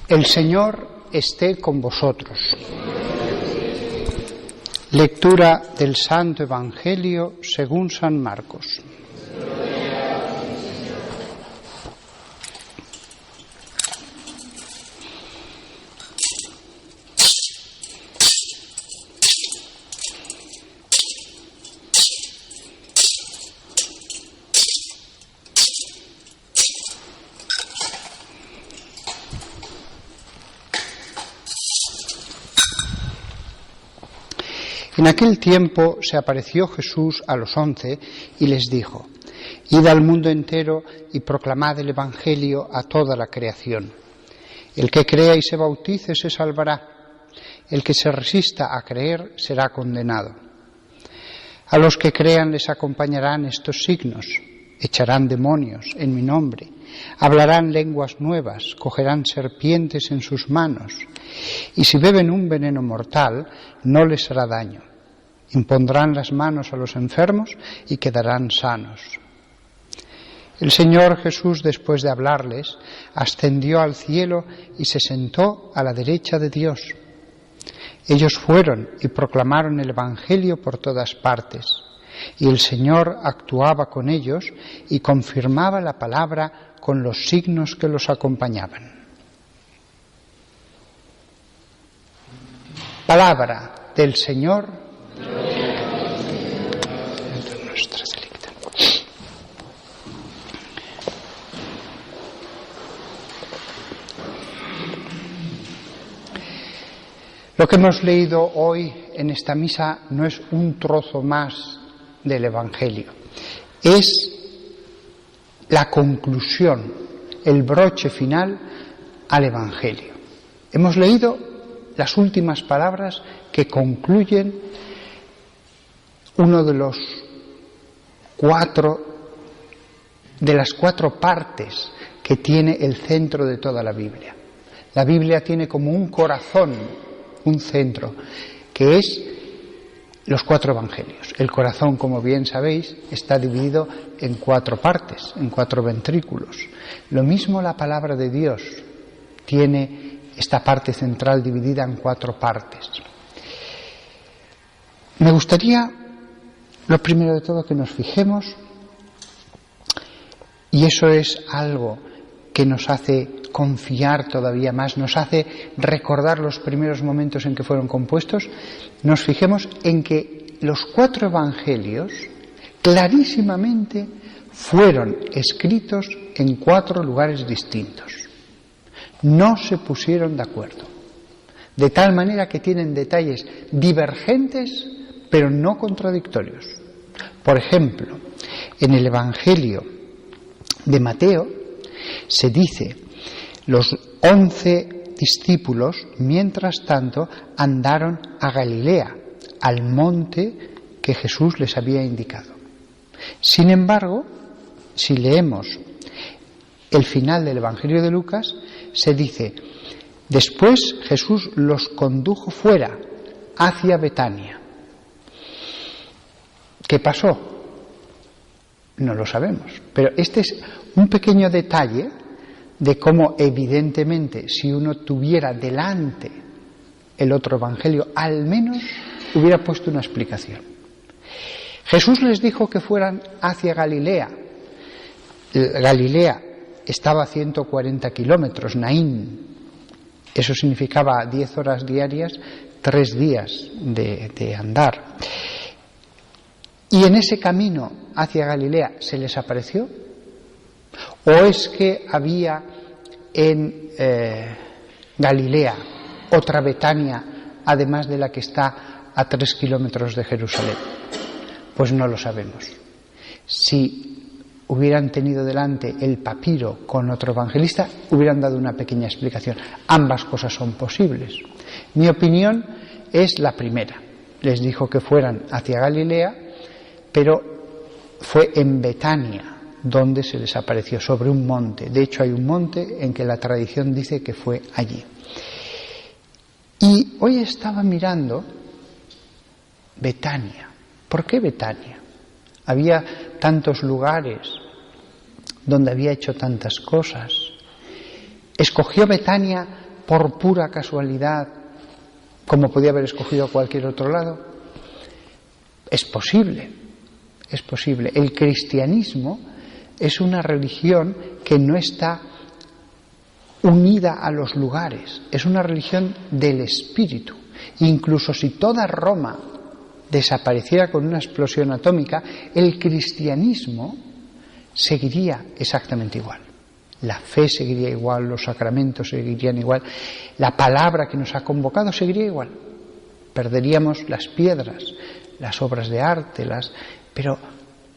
El Señor esté con vosotros. Lectura del Santo Evangelio según San Marcos. En aquel tiempo se apareció Jesús a los 11 y les dijo: Id al mundo entero y proclamad el Evangelio a toda la creación. El que crea y se bautice se salvará. El que se resista a creer será condenado. A los que crean les acompañarán estos signos: echarán demonios en mi nombre, hablarán lenguas nuevas, cogerán serpientes en sus manos, y si beben un veneno mortal no les hará daño. Impondrán las manos a los enfermos y quedarán sanos. El Señor Jesús, después de hablarles, ascendió al cielo y se sentó a la derecha de Dios. Ellos fueron y proclamaron el Evangelio por todas partes, y el Señor actuaba con ellos y confirmaba la palabra con los signos que los acompañaban. Palabra del Señor. Lo que hemos leído hoy en esta misa no es un trozo más del Evangelio, es la conclusión, el broche final al Evangelio. Hemos leído las últimas palabras que concluyen uno de las cuatro partes que tiene el centro de toda la Biblia. La Biblia tiene como un corazón, un centro, que es los cuatro evangelios. El corazón, como bien sabéis, está dividido en cuatro partes, en cuatro ventrículos. Lo mismo la palabra de Dios tiene esta parte central dividida en cuatro partes. Me gustaría, lo primero de todo, que nos fijemos, y eso es algo que nos hace confiar todavía más, nos hace recordar los primeros momentos en que fueron compuestos, nos fijemos en que los cuatro evangelios clarísimamente fueron escritos en cuatro lugares distintos. No se pusieron de acuerdo, de tal manera que tienen detalles divergentes pero no contradictorios. Por ejemplo, en el Evangelio de Mateo se dice: los 11 discípulos, mientras tanto, andaron a Galilea, al monte que Jesús les había indicado. Sin embargo, si leemos el final del Evangelio de Lucas, se dice: después Jesús los condujo fuera, hacia Betania. ¿Qué pasó? No lo sabemos, pero este es un pequeño detalle de cómo, evidentemente, si uno tuviera delante el otro evangelio, al menos hubiera puesto una explicación. Jesús les dijo que fueran hacia Galilea. Galilea estaba a 140 kilómetros, Naín. Eso significaba 10 horas diarias, 3 días de andar. Y en ese camino hacia Galilea se les apareció. ¿O es que había en Galilea otra Betania, además de la que está a 3 kilómetros de Jerusalén? Pues no lo sabemos. Si hubieran tenido delante el papiro con otro evangelista, hubieran dado una pequeña explicación. Ambas cosas son posibles. Mi opinión es la primera. Les dijo que fueran hacia Galilea, pero fue en Betania donde se les apareció, sobre un monte. De hecho, hay un monte en que la tradición dice que fue allí. Y hoy estaba mirando Betania. ¿Por qué Betania? Había tantos lugares donde había hecho tantas cosas. Escogió Betania por pura casualidad, como podía haber escogido cualquier otro lado? Es posible, es posible. El cristianismo es una religión que no está unida a los lugares, es una religión del espíritu. Incluso si toda Roma desapareciera con una explosión atómica, el cristianismo seguiría exactamente igual. La fe seguiría igual, los sacramentos seguirían igual, la palabra que nos ha convocado seguiría igual. Perderíamos las piedras, las obras de arte, pero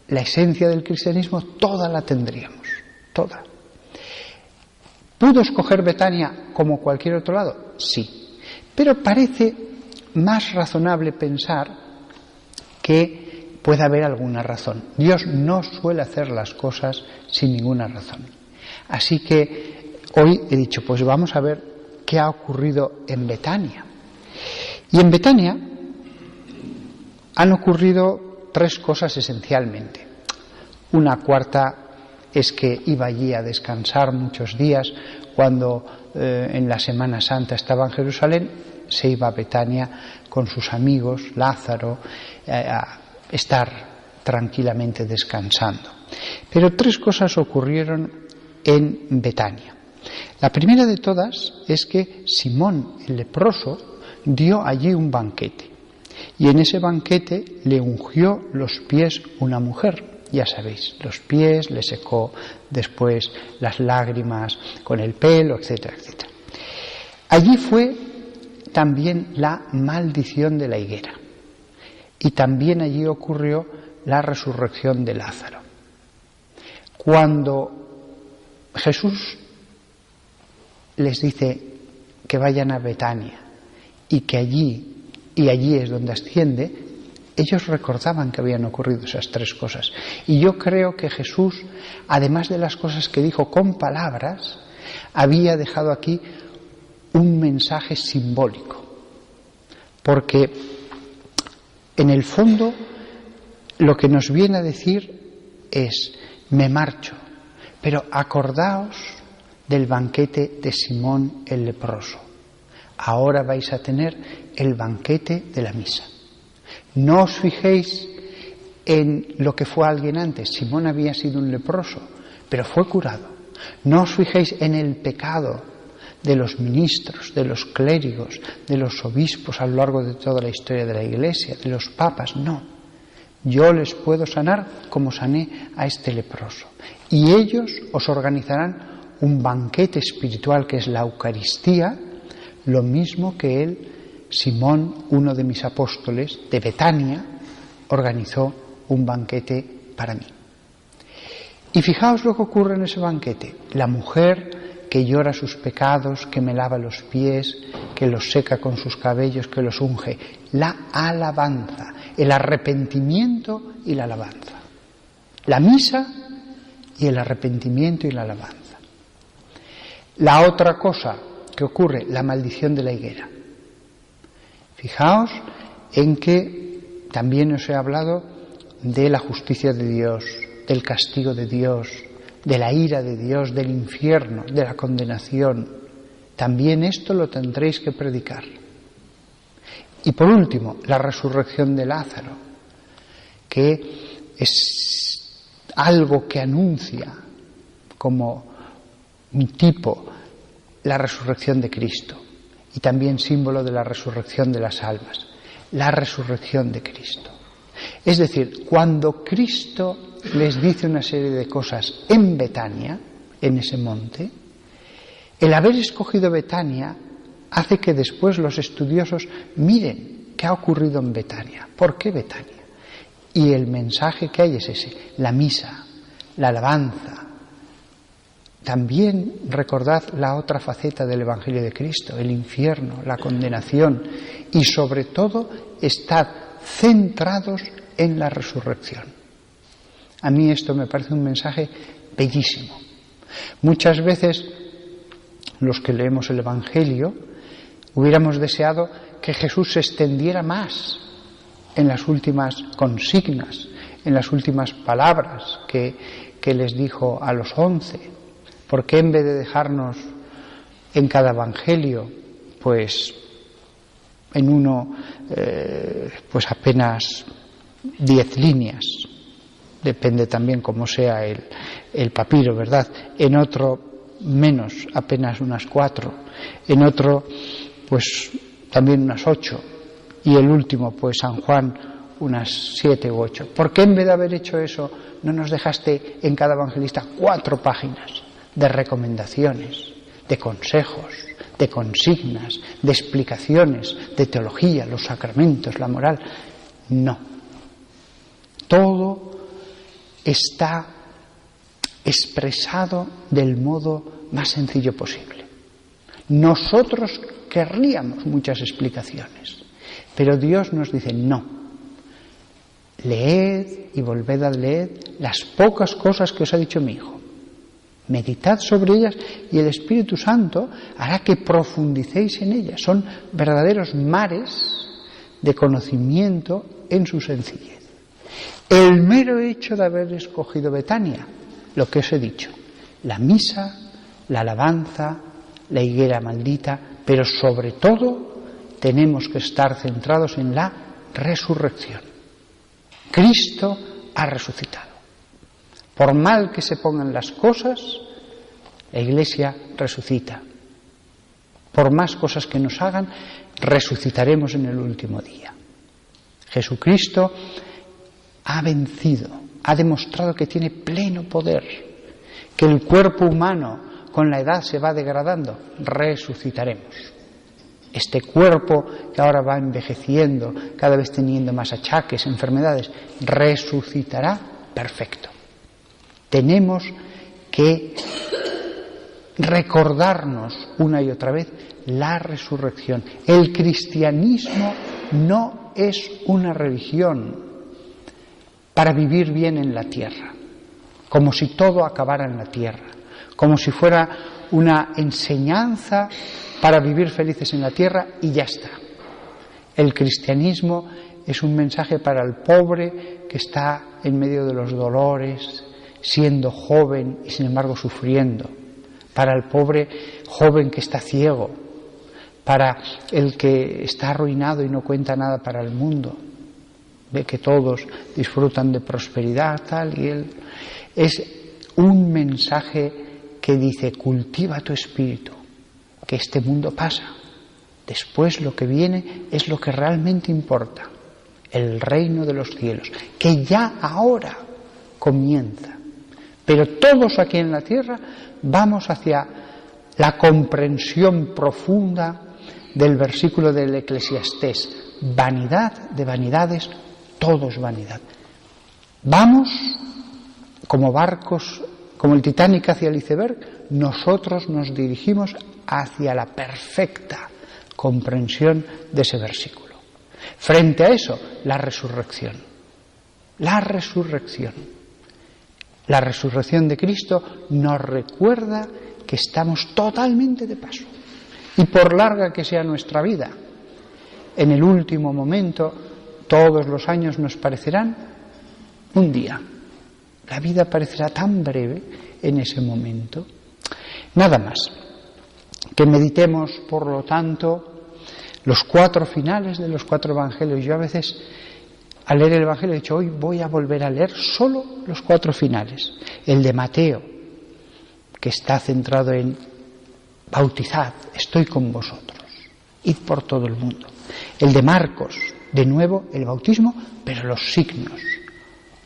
la esencia del cristianismo toda la tendríamos, toda. ¿Pudo escoger Betania como cualquier otro lado? Sí, pero parece más razonable pensar que puede haber alguna razón. Dios no suele hacer las cosas sin ninguna razón. Así que hoy he dicho, pues vamos a ver qué ha ocurrido en Betania. Y en Betania han ocurrido 3 cosas esencialmente. Una cuarta es que iba allí a descansar muchos días. Cuando en la Semana Santa estaba en Jerusalén, se iba a Betania con sus amigos, Lázaro, a estar tranquilamente descansando. Pero 3 cosas ocurrieron en Betania. La primera de todas es que Simón el leproso dio allí un banquete, y en ese banquete le ungió los pies una mujer. Ya sabéis, los pies, le secó después las lágrimas con el pelo, etcétera, etcétera. Allí fue también la maldición de la higuera, y también allí ocurrió la resurrección de Lázaro. Cuando Jesús les dice que vayan a Betania y que allí es donde asciende, ellos recordaban que habían ocurrido esas 3 cosas. Y yo creo que Jesús, además de las cosas que dijo con palabras, había dejado aquí un mensaje simbólico. Porque en el fondo lo que nos viene a decir es: me marcho, pero acordaos del banquete de Simón el leproso. Ahora vais a tener el banquete de la misa. No os fijéis en lo que fue alguien antes. Simón había sido un leproso, pero fue curado. No os fijéis en el pecado de los ministros, de los clérigos, de los obispos a lo largo de toda la historia de la Iglesia, de los papas. No. Yo les puedo sanar como sané a este leproso. Y ellos os organizarán un banquete espiritual que es la Eucaristía, lo mismo que él, Simón, uno de mis apóstoles de Betania, organizó un banquete para mí. Y fijaos lo que ocurre en ese banquete. La mujer que llora sus pecados, que me lava los pies, que los seca con sus cabellos, que los unge. La alabanza, el arrepentimiento y la alabanza. La misa y el arrepentimiento y la alabanza. La otra cosa que ocurre, la maldición de la higuera. Fijaos en que también os he hablado de la justicia de Dios, del castigo de Dios, de la ira de Dios, del infierno, de la condenación. También esto lo tendréis que predicar. Y por último, la resurrección de Lázaro, que es algo que anuncia como un tipo la resurrección de Cristo y también símbolo de la resurrección de las almas, la resurrección de Cristo. Es decir, cuando Cristo les dice una serie de cosas en Betania, en ese monte, el haber escogido Betania hace que después los estudiosos miren qué ha ocurrido en Betania. ¿Por qué Betania? Y el mensaje que hay es ese: la misa, la alabanza. También recordad la otra faceta del Evangelio de Cristo, el infierno, la condenación, y sobre todo estad centrados en la resurrección. A mí esto me parece un mensaje bellísimo. Muchas veces los que leemos el Evangelio hubiéramos deseado que Jesús se extendiera más en las últimas consignas, en las últimas palabras que les dijo a los 11. ¿Por qué en vez de dejarnos En cada evangelio, pues en uno, pues apenas 10 líneas, depende también cómo sea el papiro, ¿verdad? En otro menos, apenas unas 4, en otro pues también unas 8, y el último, pues San Juan, unas 7 u 8. ¿Por qué en vez de haber hecho eso no nos dejaste en cada evangelista 4 páginas de recomendaciones, de consejos, de consignas, de explicaciones, de teología, los sacramentos, la moral? No. Todo está expresado del modo más sencillo posible. Nosotros querríamos muchas explicaciones, pero Dios nos dice no. Leed y volved a leer las pocas cosas que os ha dicho mi Hijo. Meditad sobre ellas y el Espíritu Santo hará que profundicéis en ellas. Son verdaderos mares de conocimiento en su sencillez. El mero hecho de haber escogido Betania, lo que os he dicho, la misa, la alabanza, la higuera maldita, pero sobre todo tenemos que estar centrados en la resurrección. Cristo ha resucitado. Por mal que se pongan las cosas, la Iglesia resucita. Por más cosas que nos hagan, resucitaremos en el último día. Jesucristo ha vencido, ha demostrado que tiene pleno poder, que el cuerpo humano con la edad se va degradando, resucitaremos. Este cuerpo que ahora va envejeciendo, cada vez teniendo más achaques, enfermedades, resucitará perfecto. Tenemos que recordarnos una y otra vez la resurrección. El cristianismo no es una religión para vivir bien en la tierra, como si todo acabara en la tierra, como si fuera una enseñanza para vivir felices en la tierra y ya está. El cristianismo es un mensaje para el pobre que está en medio de los dolores, siendo joven y sin embargo sufriendo, para el pobre joven que está ciego, para el que está arruinado y no cuenta nada para el mundo, ve que todos disfrutan de prosperidad, tal, y él es un mensaje que dice: cultiva tu espíritu, que este mundo pasa, después lo que viene es lo que realmente importa, el reino de los cielos, que ya ahora comienza. Pero todos aquí en la tierra vamos hacia la comprensión profunda del versículo del Eclesiastés: vanidad de vanidades, todo es vanidad. Vamos como barcos, como el Titanic hacia el iceberg, nosotros nos dirigimos hacia la perfecta comprensión de ese versículo. Frente a eso, la resurrección. La resurrección. La resurrección de Cristo nos recuerda que estamos totalmente de paso. Y por larga que sea nuestra vida, en el último momento, todos los años nos parecerán un día. La vida parecerá tan breve en ese momento. Nada más. Que meditemos, por lo tanto, los 4 finales de los 4 evangelios. Yo a veces, al leer el evangelio, he dicho: hoy voy a volver a leer solo los 4 finales. El de Mateo, que está centrado en bautizad, estoy con vosotros, id por todo el mundo. El de Marcos, de nuevo el bautismo, pero los signos.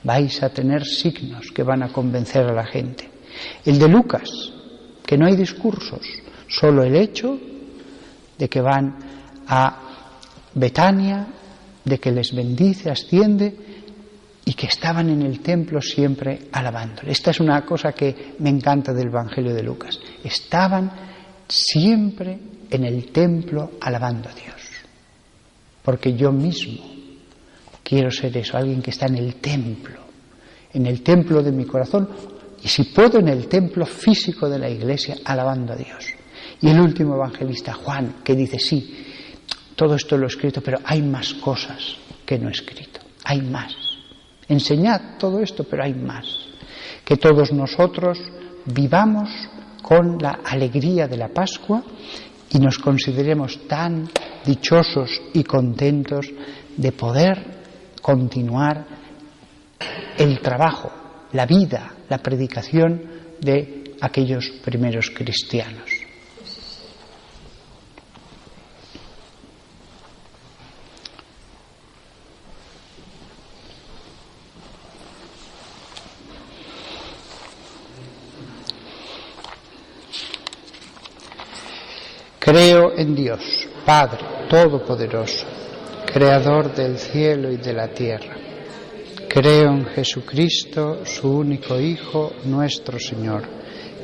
Vais a tener signos que van a convencer a la gente. El de Lucas, que no hay discursos, solo el hecho de que van a Betania, de que les bendice, asciende, y que estaban en el templo siempre alabándole. Esta es una cosa que me encanta del Evangelio de Lucas. Estaban siempre en el templo alabando a Dios. Porque yo mismo quiero ser eso, alguien que está en el templo de mi corazón, y si puedo en el templo físico de la iglesia, alabando a Dios. Y el último evangelista, Juan, que dice: sí, todo esto lo he escrito, pero hay más cosas que no he escrito, hay más. Enseñad todo esto, pero hay más. Que todos nosotros vivamos con la alegría de la Pascua y nos consideremos tan dichosos y contentos de poder continuar el trabajo, la vida, la predicación de aquellos primeros cristianos. Creo en Dios, Padre Todopoderoso, Creador del cielo y de la tierra. Creo en Jesucristo, su único Hijo, nuestro Señor,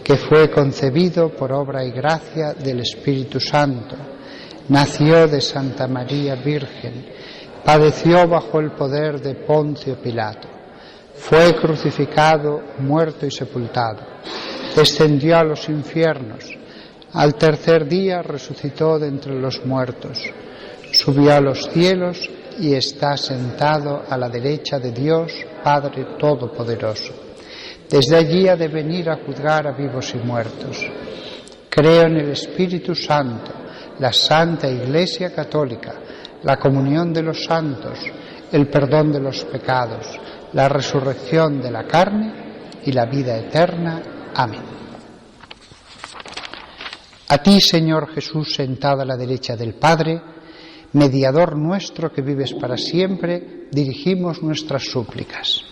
que fue concebido por obra y gracia del Espíritu Santo, nació de Santa María Virgen, padeció bajo el poder de Poncio Pilato, fue crucificado, muerto y sepultado, descendió a los infiernos. Al tercer día resucitó de entre los muertos, subió a los cielos y está sentado a la derecha de Dios, Padre Todopoderoso. Desde allí ha de venir a juzgar a vivos y muertos. Creo en el Espíritu Santo, la Santa Iglesia Católica, la comunión de los santos, el perdón de los pecados, la resurrección de la carne y la vida eterna. Amén. A ti, Señor Jesús, sentado a la derecha del Padre, mediador nuestro que vives para siempre, dirigimos nuestras súplicas.